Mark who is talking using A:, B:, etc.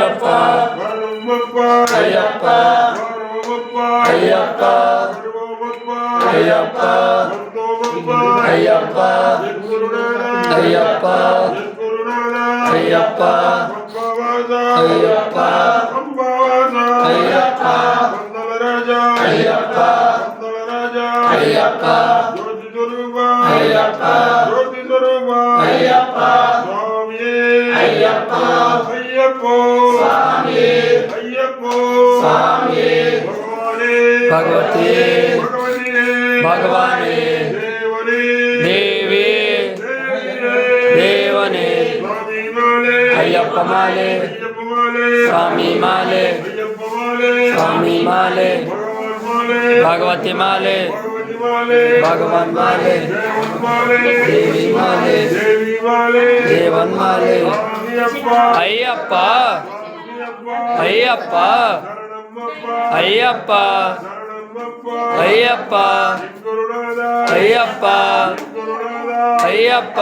A: ಅಯ್ಯಪ್ಪ ಅಯ್ಯಪ್ಪ ಅಯ್ಯಪ್ಪ ಅಯ್ಯಪ್ಪ ಅಯ್ಯಪ್ಪ ಅಯ್ಯಪ್ಪ ಅಯ್ಯಪ್ಪ ಅಯ್ಯಪ್ಪ ಅಯ್ಯಪ್ಪ ಅಯ್ಯಪ್ಪ ಅಯ್ಯಪ್ಪ ಅಯ್ಯಪ್ಪ ಅಯ್ಯಪ್ಪ ಅಯ್ಯಪ್ಪ ಅಯ್ಯಪ್ಪ ಅಯ್ಯಪ್ಪ ಸ್ವಾಮಿ ಭಗವತಿ ಭಗವಾನೇ ದೇವಿ ದೇವನೇ ಅಯ್ಯಪ್ಪ ಮಾಲೆ ಸ್ವಾಮಿ ಮಾಲೆ ಸ್ವಾಮಿ ಮಾಲೆ ಭಗವತಿ ಮಾಲೆ ಭಗವಾನ್ ಮಾಲೆ ದೇವಿ ಮಾಲೆ ದೇವನ್ ಮಾಲೆ ಅಯ್ಯಪ್ಪ ಅಯ್ಯಪ್ಪ ಅಯ್ಯಪ್ಪ ಅಯ್ಯಪ್ಪ ಅಯ್ಯಪ್ಪ ಅಯ್ಯಪ್ಪ